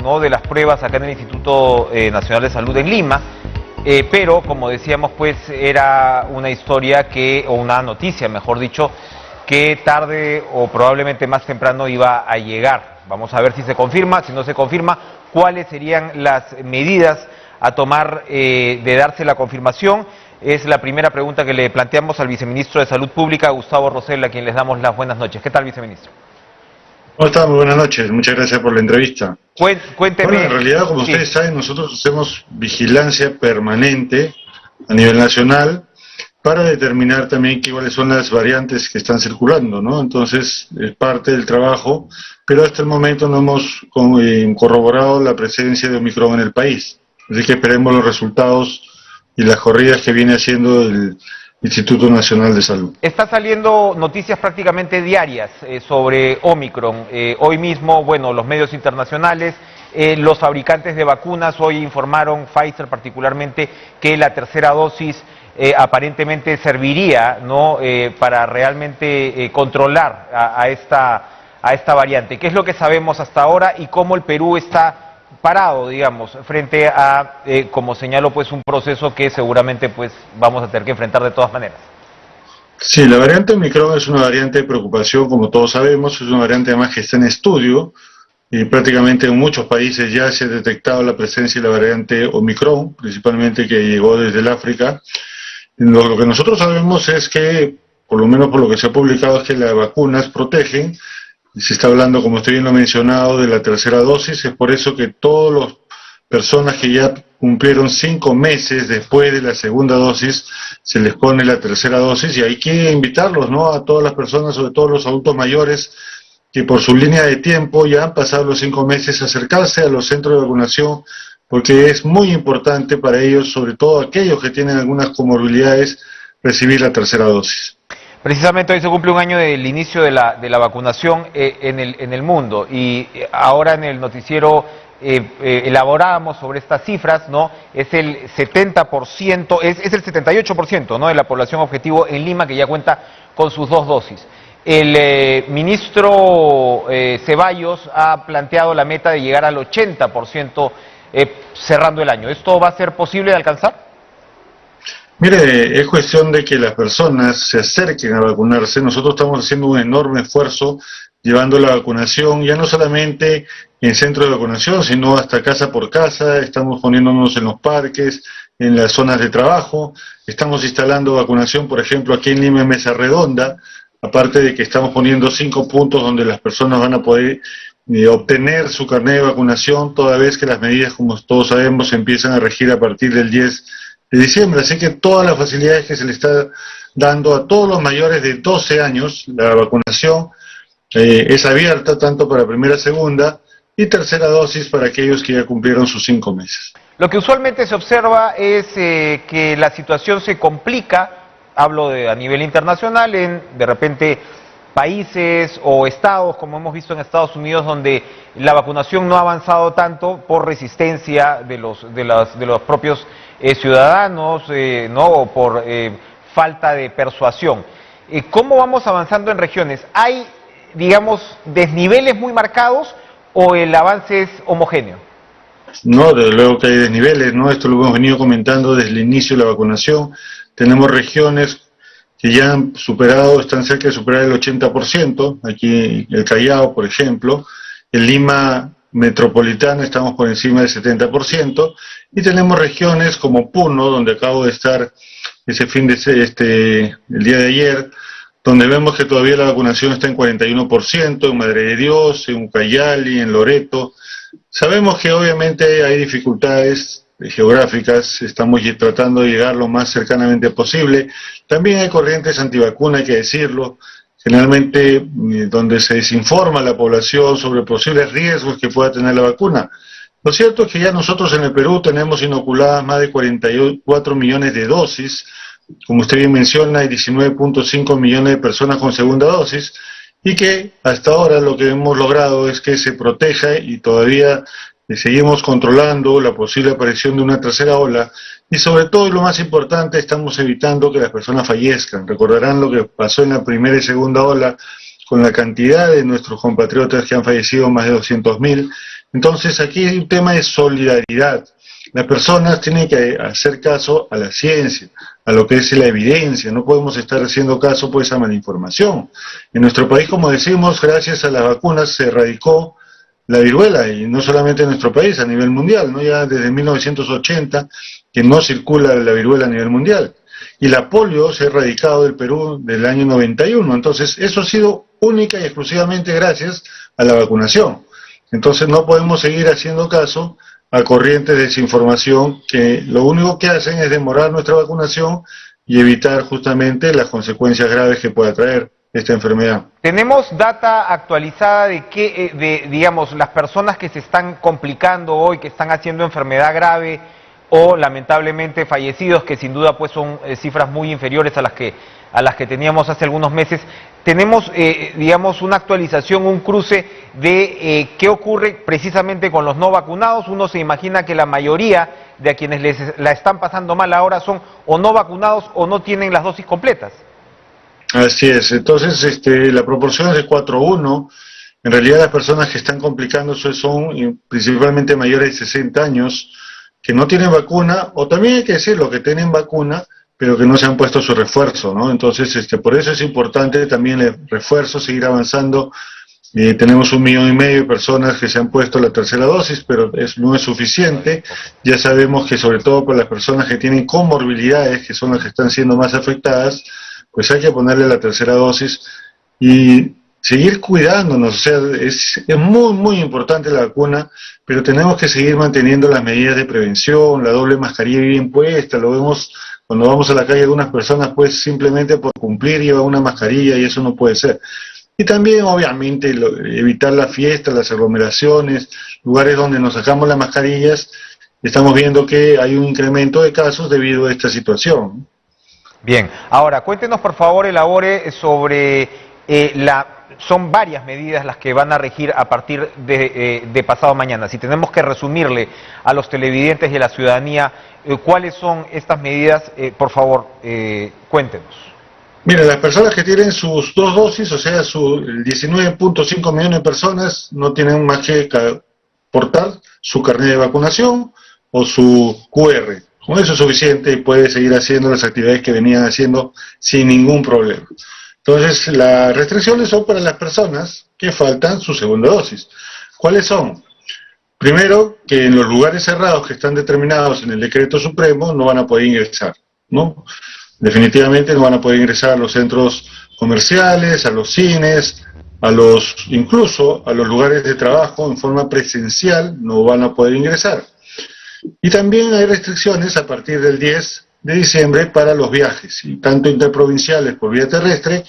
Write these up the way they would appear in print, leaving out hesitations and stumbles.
¿no?, de las pruebas acá en el Instituto Nacional de Salud en Lima, pero como decíamos, pues era una historia o una noticia, mejor dicho, que tarde o probablemente más temprano iba a llegar. Vamos a ver si se confirma, si no se confirma, cuáles serían las medidas a tomar de darse la confirmación. Es la primera pregunta que le planteamos al viceministro de Salud Pública, Gustavo Rosell, a quien les damos las buenas noches. ¿Qué tal, viceministro? ¿Cómo está? Muy buenas noches, muchas gracias por la entrevista. Cuénteme. Bueno, en realidad, como ustedes saben, nosotros hacemos vigilancia permanente a nivel nacional para determinar también cuáles son las variantes que están circulando, ¿no? Entonces, es parte del trabajo, pero hasta el momento no hemos corroborado la presencia de Omicron en el país. Así que esperemos los resultados y las corridas que viene haciendo el Instituto Nacional de Salud. Está saliendo noticias prácticamente diarias sobre Omicron. Hoy mismo, bueno, los medios internacionales, los fabricantes de vacunas hoy informaron, Pfizer particularmente, que la tercera dosis aparentemente serviría, ¿no?, para realmente controlar a esta variante. ¿Qué es lo que sabemos hasta ahora y cómo el Perú está parado, digamos, frente a, como señalo, pues un proceso que seguramente pues vamos a tener que enfrentar de todas maneras? Sí, la variante Omicron es una variante de preocupación, como todos sabemos, es una variante además que está en estudio y prácticamente en muchos países ya se ha detectado la presencia de la variante Omicron, principalmente que llegó desde el África. Lo que nosotros sabemos es que, por lo menos por lo que se ha publicado, es que las vacunas protegen. Se está hablando, como usted bien lo ha mencionado, de la tercera dosis. Es por eso que todas las personas que ya cumplieron 5 meses después de la segunda dosis, se les pone la tercera dosis. Y hay que invitarlos, ¿no?, a todas las personas, sobre todo los adultos mayores, que por su línea de tiempo ya han pasado los 5 meses, acercarse a los centros de vacunación, porque es muy importante para ellos, sobre todo aquellos que tienen algunas comorbilidades, recibir la tercera dosis. Precisamente hoy se cumple un año del inicio de la vacunación en el mundo, y ahora en el noticiero elaborábamos sobre estas cifras, ¿no? Es el 70%, es el 78%, ¿no?, de la población objetivo en Lima que ya cuenta con sus 2 dosis. El ministro Ceballos ha planteado la meta de llegar al 80% cerrando el año. ¿Esto va a ser posible de alcanzar? Mire, es cuestión de que las personas se acerquen a vacunarse. Nosotros estamos haciendo un enorme esfuerzo llevando la vacunación, ya no solamente en centros de vacunación, sino hasta casa por casa. Estamos poniéndonos en los parques, en las zonas de trabajo. Estamos instalando vacunación, por ejemplo, aquí en Lima, en Mesa Redonda, aparte de que estamos poniendo 5 puntos donde las personas van a poder obtener su carnet de vacunación, toda vez que las medidas, como todos sabemos, empiezan a regir a partir del 10 de diciembre, así que todas las facilidades que se le está dando a todos los mayores de 12 años, la vacunación es abierta tanto para primera, segunda y tercera dosis para aquellos que ya cumplieron sus 5 meses. Lo que usualmente se observa es que la situación se complica, hablo a nivel internacional, en de repente países o estados, como hemos visto en Estados Unidos, donde la vacunación no ha avanzado tanto por resistencia de los propios ciudadanos, ¿no?, o por falta de persuasión. ¿Cómo vamos avanzando en regiones? ¿Hay, digamos, desniveles muy marcados o el avance es homogéneo? No, desde luego que hay desniveles, ¿no? Esto lo hemos venido comentando desde el inicio de la vacunación. Tenemos regiones que ya han superado, están cerca de superar el 80%, aquí el Callao, por ejemplo, en Lima metropolitana estamos por encima del 70%, y tenemos regiones como Puno, donde acabo de estar el día de ayer, donde vemos que todavía la vacunación está en 41%, en Madre de Dios, en Ucayali, en Loreto. Sabemos que obviamente hay dificultades geográficas, estamos tratando de llegar lo más cercanamente posible. También hay corrientes antivacuna, hay que decirlo, generalmente donde se desinforma a la población sobre posibles riesgos que pueda tener la vacuna. Lo cierto es que ya nosotros en el Perú tenemos inoculadas más de 44 millones de dosis, como usted bien menciona, hay 19.5 millones de personas con segunda dosis, y que hasta ahora lo que hemos logrado es que se proteja y todavía seguimos controlando la posible aparición de una tercera ola, y sobre todo, y lo más importante, estamos evitando que las personas fallezcan. Recordarán lo que pasó en la primera y segunda ola con la cantidad de nuestros compatriotas que han fallecido, más de 200.000. Entonces aquí hay un tema de solidaridad. Las personas tienen que hacer caso a la ciencia, a lo que es la evidencia. No podemos estar haciendo caso pues a malinformación. En nuestro país, como decimos, gracias a las vacunas se erradicó la viruela, y no solamente en nuestro país, a nivel mundial, ¿no? Ya desde 1980 que no circula la viruela a nivel mundial. Y la polio se ha erradicado del Perú del año 91. Entonces, eso ha sido única y exclusivamente gracias a la vacunación. Entonces, no podemos seguir haciendo caso a corrientes de desinformación que lo único que hacen es demorar nuestra vacunación y evitar justamente las consecuencias graves que pueda traer esta enfermedad. ¿Tenemos data actualizada de que, digamos, las personas que se están complicando hoy, que están haciendo enfermedad grave o lamentablemente fallecidos, que sin duda pues son cifras muy inferiores a las que teníamos hace algunos meses? Tenemos, digamos, una actualización, un cruce de qué ocurre precisamente con los no vacunados. Uno se imagina que la mayoría de a quienes la están pasando mal ahora son o no vacunados o no tienen las dosis completas. Así es, entonces la proporción es de 4:1. En realidad las personas que están complicándose son principalmente mayores de 60 años, que no tienen vacuna, o también hay que decirlo, que tienen vacuna, pero que no se han puesto su refuerzo, ¿no? Entonces, por eso es importante también el refuerzo, seguir avanzando. Tenemos 1,5 millones de personas que se han puesto la tercera dosis, pero no es suficiente. Ya sabemos que sobre todo para las personas que tienen comorbilidades, que son las que están siendo más afectadas, pues hay que ponerle la tercera dosis y seguir cuidándonos. O sea, es muy, muy importante la vacuna, pero tenemos que seguir manteniendo las medidas de prevención, la doble mascarilla bien puesta. Lo vemos cuando vamos a la calle, algunas personas pues simplemente por cumplir llevan una mascarilla y eso no puede ser. Y también obviamente evitar las fiestas, las aglomeraciones, lugares donde nos sacamos las mascarillas. Estamos viendo que hay un incremento de casos debido a esta situación. Bien, ahora cuéntenos por favor, elabore sobre son varias medidas las que van a regir a partir de pasado mañana. Si tenemos que resumirle a los televidentes y a la ciudadanía cuáles son estas medidas, por favor, cuéntenos. Mira, las personas que tienen sus 2 dosis, o sea, 19.5 millones de personas, no tienen más que portar su carnet de vacunación o su QR. Con eso es suficiente y puede seguir haciendo las actividades que venían haciendo sin ningún problema. Entonces, las restricciones son para las personas que faltan su segunda dosis. ¿Cuáles son? Primero, que en los lugares cerrados que están determinados en el decreto supremo no van a poder ingresar, ¿no? Definitivamente no van a poder ingresar a los centros comerciales, a los cines, incluso a los lugares de trabajo en forma presencial no van a poder ingresar. Y también hay restricciones a partir del 10 de diciembre para los viajes, y tanto interprovinciales por vía terrestre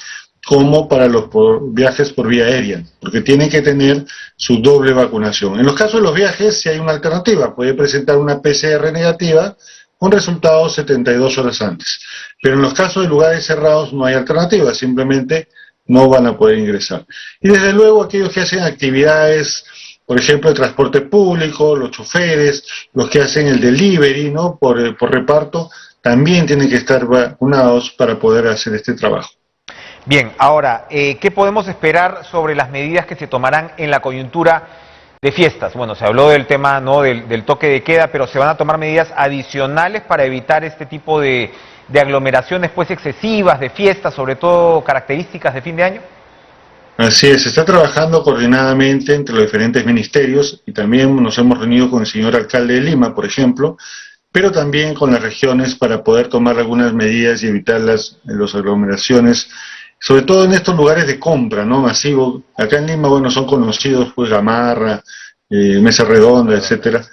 como para los viajes por vía aérea, porque tienen que tener su doble vacunación. En los casos de los viajes, si hay una alternativa, puede presentar una PCR negativa con resultados 72 horas antes. Pero en los casos de lugares cerrados no hay alternativa, simplemente no van a poder ingresar. Y desde luego aquellos que hacen actividades, por ejemplo, el transporte público, los choferes, los que hacen el delivery, ¿no? por reparto, también tienen que estar vacunados para poder hacer este trabajo. Bien, ahora, ¿qué podemos esperar sobre las medidas que se tomarán en la coyuntura de fiestas? Bueno, se habló del tema, ¿no?, del toque de queda, pero se van a tomar medidas adicionales para evitar este tipo de aglomeraciones pues excesivas, de fiestas, sobre todo características de fin de año. Así es, se está trabajando coordinadamente entre los diferentes ministerios y también nos hemos reunido con el señor alcalde de Lima, por ejemplo, pero también con las regiones para poder tomar algunas medidas y evitar las aglomeraciones, sobre todo en estos lugares de compra, ¿no?, masivo. Acá en Lima, bueno, son conocidos pues Gamarra, Mesa Redonda, etcétera.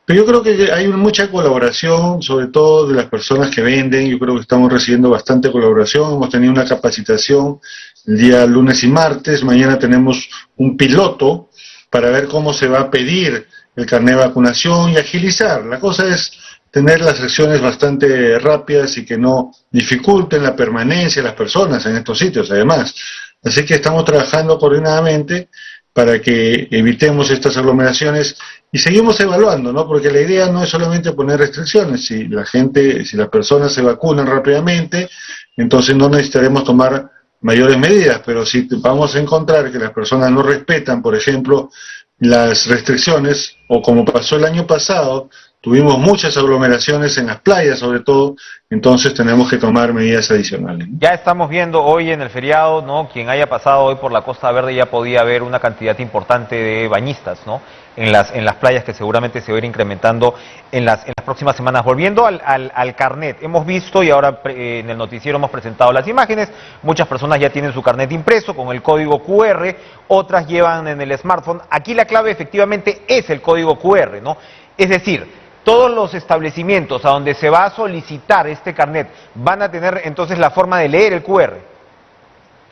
Pero yo creo que hay mucha colaboración, sobre todo de las personas que venden. Yo creo que estamos recibiendo bastante colaboración. Hemos tenido una capacitación el día lunes y martes. Mañana tenemos un piloto para ver cómo se va a pedir el carnet de vacunación y agilizar. La cosa es tener las acciones bastante rápidas y que no dificulten la permanencia de las personas en estos sitios, además. Así que estamos trabajando coordinadamente para que evitemos estas aglomeraciones y seguimos evaluando, ¿no? Porque la idea no es solamente poner restricciones. Si las personas se vacunan rápidamente, entonces no necesitaremos tomar mayores medidas, pero si vamos a encontrar que las personas no respetan, por ejemplo, las restricciones, o como pasó el año pasado, tuvimos muchas aglomeraciones en las playas sobre todo, entonces tenemos que tomar medidas adicionales, ¿no? Ya estamos viendo hoy en el feriado, ¿no? Quien haya pasado hoy por la Costa Verde ya podía ver una cantidad importante de bañistas, ¿no? En las playas que seguramente se va a ir incrementando en las próximas semanas. Volviendo al carnet, hemos visto y ahora en el noticiero hemos presentado las imágenes, muchas personas ya tienen su carnet impreso con el código QR, otras llevan en el smartphone. Aquí la clave efectivamente es el código QR, ¿no? Es decir, todos los establecimientos a donde se va a solicitar este carnet van a tener entonces la forma de leer el QR.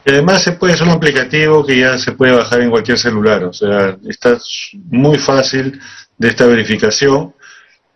Y además es un aplicativo que ya se puede bajar en cualquier celular, o sea, está muy fácil de esta verificación,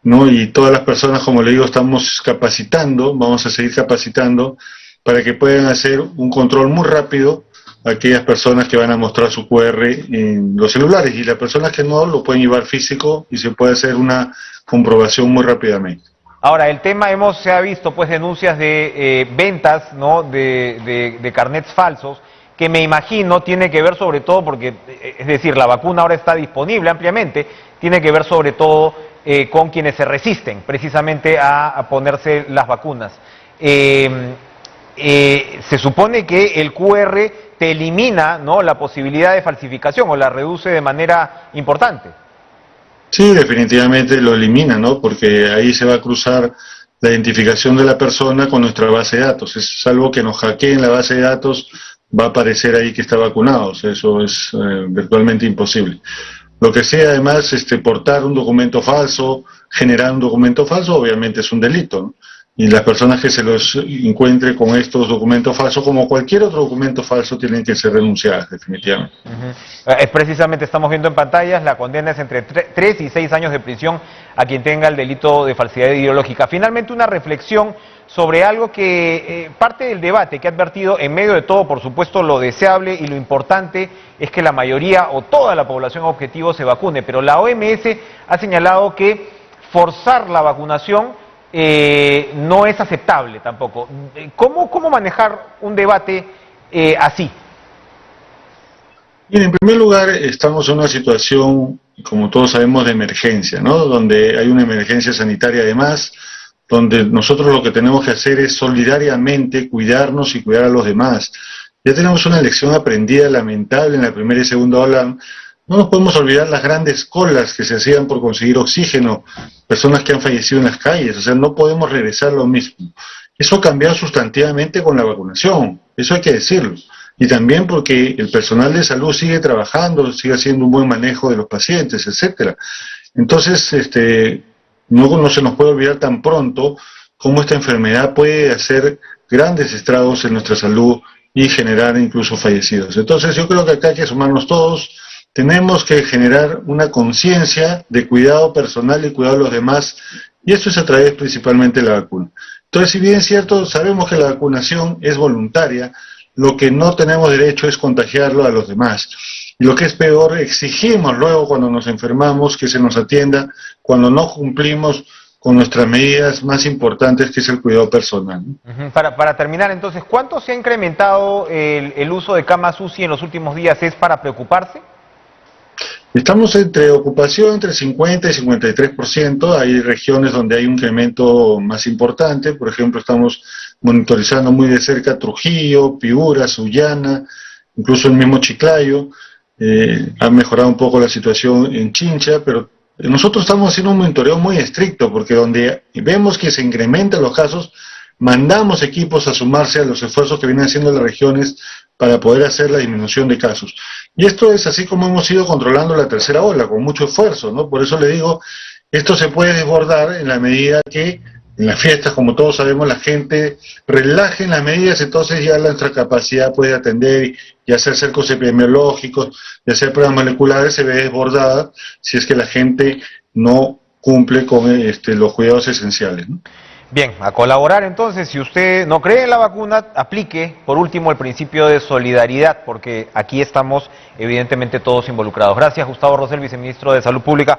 ¿no? Y todas las personas, como le digo, estamos capacitando, vamos a seguir capacitando para que puedan hacer un control muy rápido a aquellas personas que van a mostrar su QR en los celulares, y las personas que no lo pueden llevar físico y se puede hacer una comprobación muy rápidamente. Ahora, el tema, se ha visto pues denuncias de ventas, ¿no? de carnets falsos, que me imagino tiene que ver sobre todo porque, es decir, la vacuna ahora está disponible ampliamente, tiene que ver sobre todo con quienes se resisten precisamente a ponerse las vacunas. Se supone que el QR te elimina, ¿no? la posibilidad de falsificación o la reduce de manera importante. Sí, definitivamente lo elimina, ¿no? Porque ahí se va a cruzar la identificación de la persona con nuestra base de datos. Es algo que nos hackeen la base de datos, va a aparecer ahí que está vacunado. O sea, eso es virtualmente imposible. Lo que sea, además, portar un documento falso, generar un documento falso, obviamente es un delito, ¿no? Y las personas que se los encuentre con estos documentos falsos, como cualquier otro documento falso, tienen que ser denunciadas, definitivamente. Precisamente estamos viendo en pantallas, la condena es entre 3 y 6 años de prisión a quien tenga el delito de falsedad ideológica. Finalmente, una reflexión sobre algo que parte del debate que ha advertido en medio de todo, por supuesto, lo deseable y lo importante es que la mayoría o toda la población objetivo se vacune, pero la OMS ha señalado que forzar la vacunación no es aceptable tampoco. ¿Cómo manejar un debate así? Bien, en primer lugar, estamos en una situación, como todos sabemos, de emergencia, ¿no? Donde hay una emergencia sanitaria además, donde nosotros lo que tenemos que hacer es solidariamente cuidarnos y cuidar a los demás. Ya tenemos una lección aprendida lamentable en la primera y segunda ola. No nos podemos olvidar las grandes colas que se hacían por conseguir oxígeno, personas que han fallecido en las calles, o sea, no podemos regresar a lo mismo. Eso ha cambiado sustantivamente con la vacunación, eso hay que decirlo. Y también porque el personal de salud sigue trabajando, sigue haciendo un buen manejo de los pacientes, etcétera. Entonces, no se nos puede olvidar tan pronto cómo esta enfermedad puede hacer grandes estragos en nuestra salud y generar incluso fallecidos. Entonces, yo creo que acá hay que sumarnos todos. Tenemos que generar una conciencia de cuidado personal y cuidado de los demás, y esto es a través principalmente de la vacuna. Entonces, si bien es cierto, sabemos que la vacunación es voluntaria, lo que no tenemos derecho es contagiarlo a los demás. Y lo que es peor, exigimos luego cuando nos enfermamos que se nos atienda, cuando no cumplimos con nuestras medidas más importantes, que es el cuidado personal. Para terminar, entonces, ¿cuánto se ha incrementado el uso de camas UCI en los últimos días? ¿Es para preocuparse? Estamos entre ocupación entre 50 y 53%, hay regiones donde hay un incremento más importante, por ejemplo estamos monitorizando muy de cerca Trujillo, Piura, Sullana, incluso el mismo Chiclayo, ha mejorado un poco la situación en Chincha, pero nosotros estamos haciendo un monitoreo muy estricto, porque donde vemos que se incrementan los casos, mandamos equipos a sumarse a los esfuerzos que vienen haciendo las regiones para poder hacer la disminución de casos. Y esto es así como hemos ido controlando la tercera ola, con mucho esfuerzo, ¿no? Por eso le digo, esto se puede desbordar en la medida que en las fiestas, como todos sabemos, la gente relaje en las medidas, entonces ya nuestra capacidad puede atender y hacer cercos epidemiológicos, y hacer pruebas moleculares, se ve desbordada si es que la gente no cumple con los cuidados esenciales, ¿no? Bien, a colaborar entonces, si usted no cree en la vacuna, aplique por último el principio de solidaridad, porque aquí estamos evidentemente todos involucrados. Gracias, Gustavo Rosell, viceministro de Salud Pública.